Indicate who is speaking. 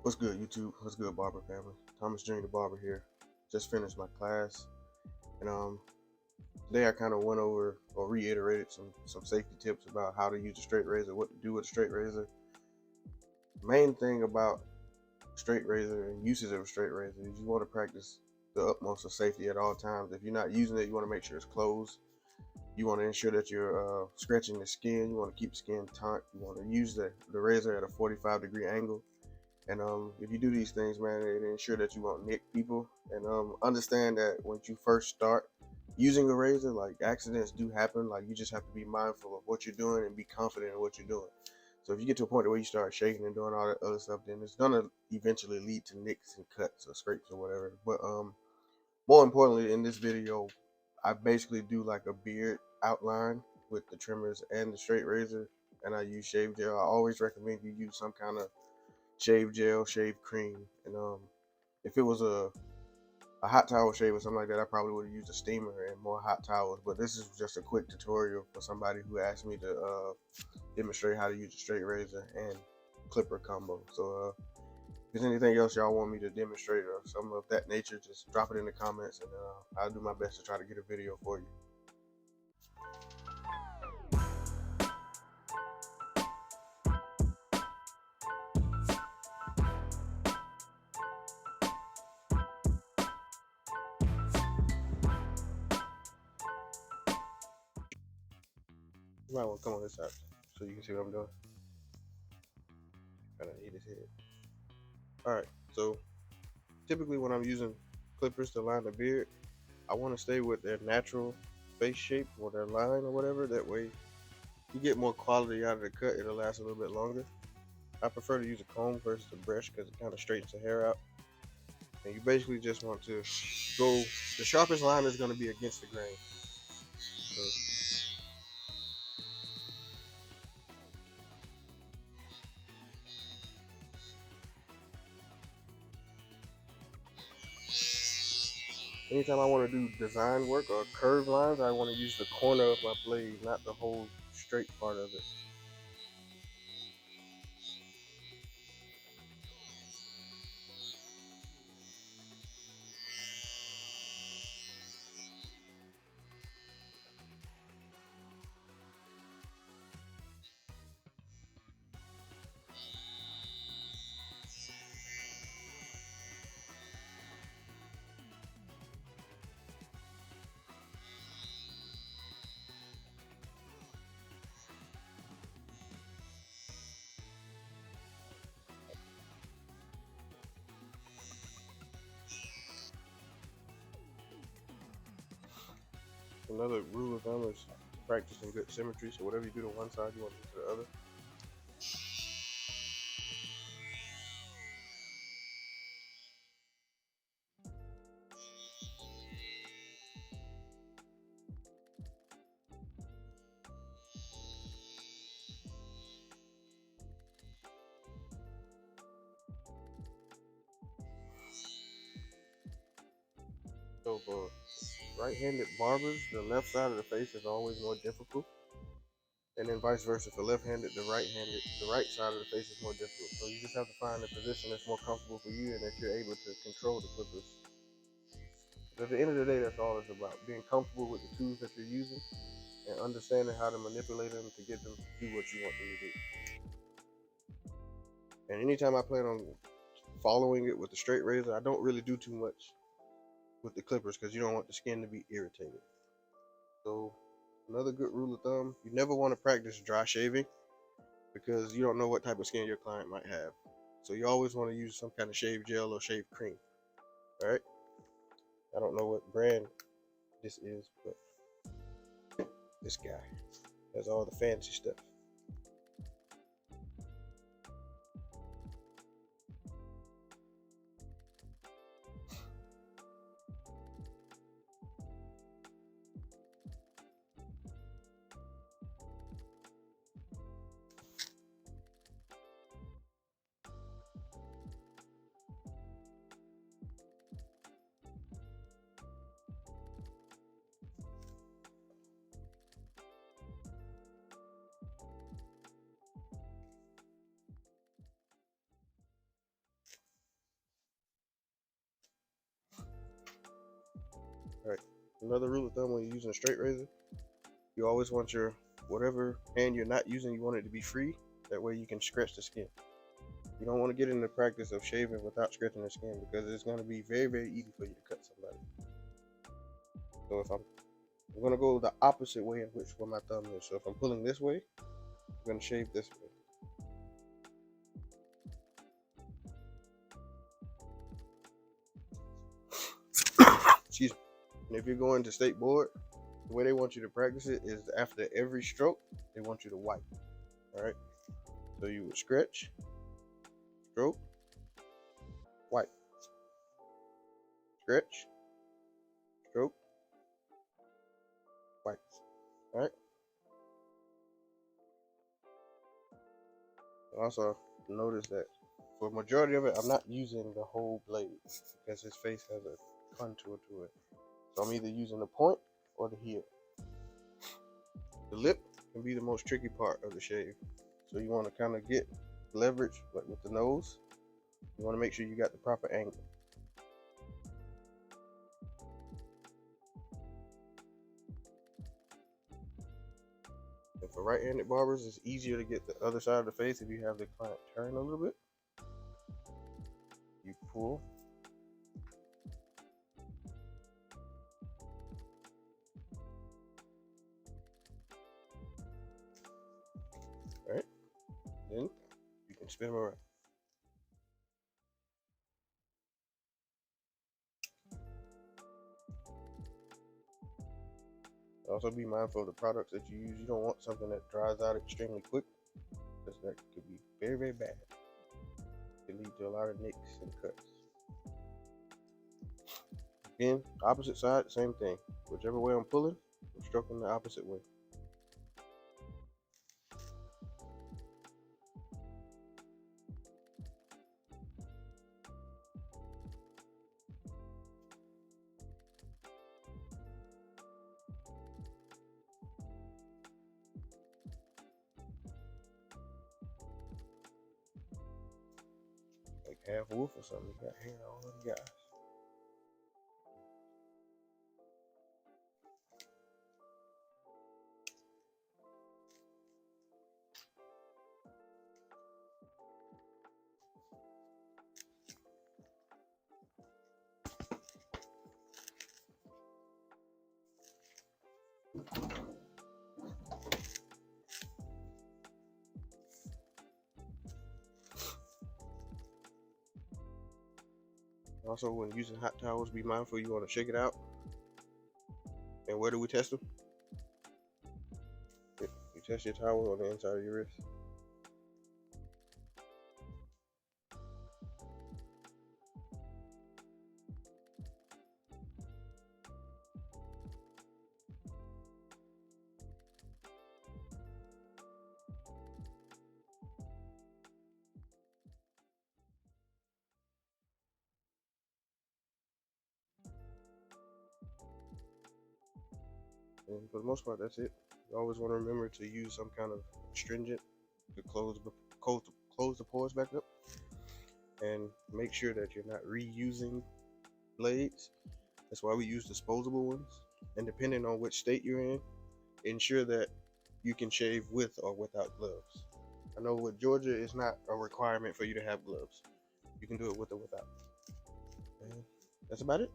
Speaker 1: What's good, YouTube? What's good, Barber family? Thomas Jr. the Barber here. Just finished my class, and today I kind of went over or reiterated some safety tips about how to use a straight razor, what to do with a straight razor. Main thing about straight razor and uses of a straight razor is you want to practice the utmost of safety at all times. If you're not using it, you want to make sure it's closed. You want to ensure that you're scratching the skin. You want to keep the skin taut. You want to use the razor at a 45-degree angle. And if you do these things, man, it ensure that you won't nick people. And understand that when you first start using a razor, like accidents do happen. Like you just have to be mindful of what you're doing and be confident in what you're doing. So if you get to a point where you start shaking and doing all that other stuff, then it's gonna eventually lead to nicks and cuts or scrapes or whatever. But more importantly, in this video, I basically do like a beard outline with the trimmers and the straight razor, and I use shave gel. I always recommend you use some kind of shave gel, shave cream, and if it was a hot towel shave or something like that, I probably would have used a steamer and more hot towels. But this is just a quick tutorial for somebody who asked me to demonstrate how to use a straight razor and clipper combo. So if there's anything else y'all want me to demonstrate or something of that nature, just drop it in the comments, and I'll do my best to try to get a video for you. You might want to come on this side so you can see what I'm doing. Kind of eat his head. Alright, so typically when I'm using clippers to line the beard, I want to stay with their natural face shape or their line or whatever. That way you get more quality out of the cut. It'll last a little bit longer. I prefer to use a comb versus a brush because it kind of straightens the hair out. And you basically just want to go, the sharpest line is going to be against the grain. So, anytime I want to do design work or curved lines, I want to use the corner of my blade, not the whole straight part of it. Another rule of thumb is practicing good symmetry. So whatever you do to one side, you want to do to the other. So for right-handed barbers, the left side of the face is always more difficult, and then vice versa. For left-handed, the right side of the face is more difficult. So you just have to find a position that's more comfortable for you and that you're able to control the clippers. But at the end of the day, that's all it's about: being comfortable with the tools that you're using and understanding how to manipulate them to get them to do what you want them to do. And anytime I plan on following it with the straight razor, I don't really do too much with the clippers because you don't want the skin to be irritated. So another good rule of thumb, you never want to practice dry shaving because you don't know what type of skin your client might have. So you always want to use some kind of shave gel or shave cream. All right, I don't know what brand this is, but this guy has all the fancy stuff. another rule of thumb when you're using a straight razor, you always want your whatever hand you're not using, you want it to be free. That way you can scratch the skin. You don't want to get in the practice of shaving without scratching the skin, because it's going to be very, very easy for you to cut somebody. So if I'm going to go the opposite way in which where my thumb is. So if I'm pulling this way, I'm going to shave this way. Excuse me. And if you're going to state board, the way they want you to practice it is after every stroke, they want you to wipe. All right. So you would scratch, stroke, wipe, scratch, stroke, wipe. All right. Also, notice that for the majority of it, I'm not using the whole blade because his face has a contour to it. So I'm either using the point or the heel. The lip can be the most tricky part of the shave. So you want to kind of get leverage, like with the nose. You want to make sure you got the proper angle. And for right-handed barbers, it's easier to get the other side of the face if you have the client turn a little bit. You pull. Right? Then you can spin them around. Also be mindful of the products that you use. You don't want something that dries out extremely quick, because that could be very, very bad. It can lead to a lot of nicks and cuts. Again, opposite side, same thing. Whichever way I'm pulling, I'm stroking the opposite way. Like half wolf or something. You got hair all over the guys. Also, when using hot towels, be mindful you want to shake it out. And where do we test them? You test your towel on the inside of your wrist. And for the most part, that's it. You always want to remember to use some kind of astringent to close the pores back up, and make sure that you're not reusing blades. That's why we use disposable ones. And depending on which state you're in, ensure that you can shave with or without gloves. I know with Georgia, it's not a requirement for you to have gloves. You can do it with or without. And that's about it.